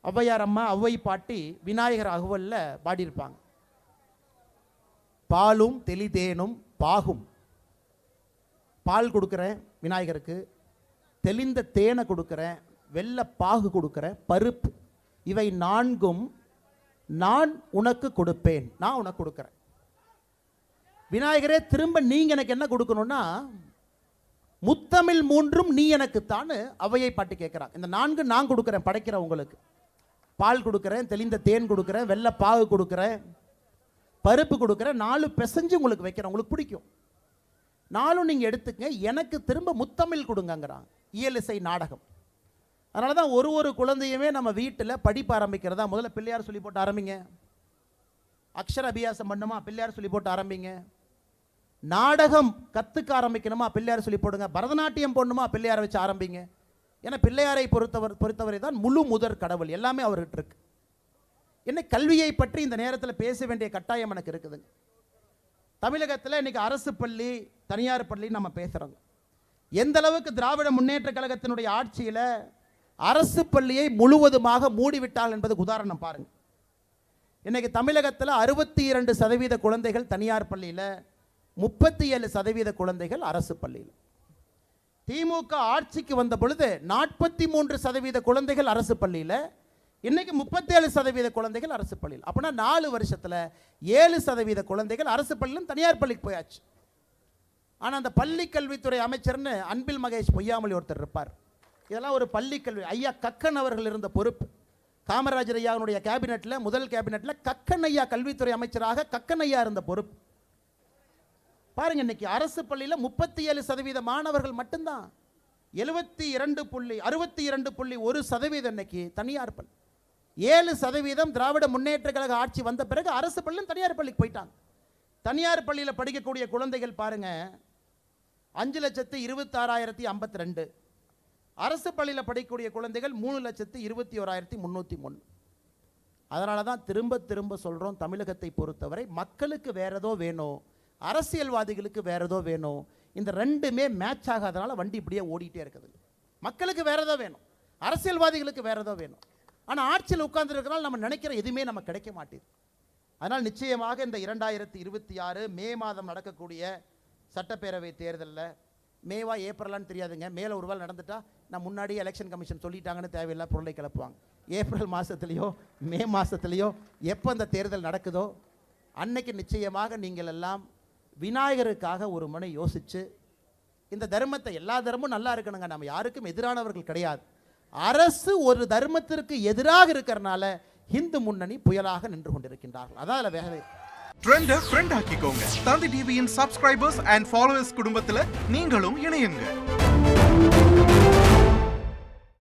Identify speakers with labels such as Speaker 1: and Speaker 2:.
Speaker 1: ஔவையார் அம்மா ஔவை பாட்டி விநாயகர் அகவல்ல பாடியிருப்பாங்க. பாலும் தெளிதேனும் பாகும், பால் கொடுக்குறேன் விநாயகருக்கு, தெளிந்த தேனை கொடுக்குறேன், வெள்ளை பாகு கொடுக்குறேன், பருப்பு, இவை நான்கும் நான் உனக்கு கொடுப்பேன், நான் உனக்கு கொடுக்குறேன். விநாயகரே திரும்ப நீங்க எனக்கு என்ன கொடுக்கணும்னா முத்தமிழ் மூன்றும் நீ எனக்கு தான் ஔவையை பாட்டு கேட்குறாங்க. இந்த நான்கு நான் கொடுக்குறேன், படைக்கிறேன் உங்களுக்கு. பால் கொடுக்குறேன், தெளிந்த தேன் கொடுக்குறேன், வெள்ளை பாகு கொடுக்குறேன், பருப்பு கொடுக்குறேன், 4 பிசைஞ்சு உங்களுக்கு வைக்கிறேன், உங்களுக்கு பிடிக்கும். 4 நீங்கள் எடுத்துக்க, எனக்கு திரும்ப முத்தமிழ் கொடுங்கங்கிறாங்க. இயலிசை நாடகம். அதனால தான் ஒரு குழந்தையுமே நம்ம வீட்டில் படிப்பு ஆரம்பிக்கிறதா முதல்ல பிள்ளையார் சொல்லி போட்டு ஆரம்பிங்க. அக்ஷர அபியாசம் பண்ணுமா, பிள்ளையார் சொல்லி போட்டு ஆரம்பிங்க. நாடகம் கற்றுக்க ஆரம்பிக்கணுமா, பிள்ளையார் சொல்லி போடுங்க. பரதநாட்டியம் போடணுமா, பிள்ளையாரை வச்சு ஆரம்பிங்க. ஏன்னா பிள்ளையாரை பொறுத்தவரை தான் முழு முதற் கடவுள், எல்லாமே அவர்கிட்ட இருக்கு. என்ன கல்வியை பற்றி இந்த நேரத்தில் பேச வேண்டிய கட்டாயம் எனக்கு இருக்குதுங்க. தமிழகத்தில் இன்னைக்கு அரசு பள்ளி தனியார் பள்ளி நம்ம பேசுகிறோங்க. எந்த அளவுக்கு திராவிட முன்னேற்ற கழகத்தினுடைய ஆட்சியில் அரசு பள்ளியை முழுவதுமாக மூடிவிட்டால் என்பதுக்கு உதாரணம் பாருங்க. இன்னைக்கு தமிழகத்தில் 62% குழந்தைகள் தனியார் பள்ளியில், 37% குழந்தைகள் அரசு பள்ளியில். திமுக ஆட்சிக்கு வந்த பொழுது 43% குழந்தைகள் அரசு பள்ளியில், இன்னைக்கு 37% குழந்தைகள் அரசு பள்ளியில். அப்படின்னா 4 வருஷத்தில் 7% குழந்தைகள் அரசு பள்ளியிலும் தனியார் பள்ளிக்கு போயாச்சு. ஆனால் அந்த பள்ளி கல்வித்துறை அமைச்சர்னு அன்பில் மகேஷ் பொய்யாமொழி ஒருத்தர் இருப்பார். இதெல்லாம் ஒரு பள்ளி கல்வி ஐயா கக்கன் அவர்கள் இருந்த பொறுப்பு. காமராஜர் ஐயாவுடைய கேபினெட்டில், முதல் கேபினெட்டில் கக்கன் ஐயா கல்வித்துறை அமைச்சராக கக்கன் ஐயா இருந்த பொறுப்பு. பாருங்க, இன்னைக்கு அரசு பள்ளியில் 37% மாணவர்கள் மட்டும்தான், 62.1% இன்னைக்கு தனியார் பள்ளி, 7% திராவிட முன்னேற்ற கழக ஆட்சி வந்த பிறகு அரசு பள்ளியும் தனியார் பள்ளிக்கு போயிட்டாங்க. தனியார் பள்ளியில் படிக்கக்கூடிய குழந்தைகள் பாருங்க 5,26,052, அரசு பள்ளியில் படிக்கக்கூடிய குழந்தைகள் 3,21,303. அதனால தான் திரும்ப திரும்ப சொல்கிறோம், தமிழகத்தை பொறுத்தவரை மக்களுக்கு வேற ஏதோ வேணும், அரசியல்வாதிகளுக்கு வேற ஏதோ வேணும். இந்த ரெண்டுமே மேட்ச் ஆகாதனால வண்டி இப்படியே ஓடிட்டே இருக்குது. மக்களுக்கு வேற ஏதோ வேணும், அரசியல்வாதிகளுக்கு வேற ஏதோ வேணும். ஆனால் ஆட்சியில் உட்கார்ந்துருக்கிறனால நம்ம நினைக்கிற எதுவுமே நமக்கு கிடைக்க மாட்டேது. அதனால் நிச்சயமாக இந்த 2026 மே மாதம் நடக்கக்கூடிய சட்டப்பேரவை தேர்தலில், மேவா ஏப்ரலான்னு தெரியாதுங்க, மேலே ஒரு வேளை நடந்துட்டா நான் முன்னாடியே எலெக்ஷன் கமிஷன் சொல்லிட்டாங்கன்னு தேவையில்லை பொருளை கிளப்புவாங்க. ஏப்ரல் மாதத்துலேயோ மே மாதத்துலேயோ எப்போ அந்த தேர்தல் நடக்குதோ அன்னைக்கு நிச்சயமாக நீங்கள் எல்லாம் விநாயகருக்காக ஒரு முறை யோசித்து இந்த தர்மத்தை, எல்லா தர்மமும் நல்லா இருக்கணுங்க, நம்ம யாருக்கும் எதிரானவர்கள் கிடையாது. அரசு ஒரு தர்மத்திற்கு எதிராக இருக்கிறனால இந்து முன்னணி புயலாக நின்று கொண்டிருக்கின்றார்கள். அதான் வேகவே
Speaker 2: ட்ரெண்டை ஃப்ரெண்ட் ஆக்கிக்கோங்க. தந்தி டிவியின் சப்ஸ்கிரைபர்ஸ் அண்ட் ஃபாலோவர்ஸ் குடும்பத்தில் நீங்களும் இணையுங்க.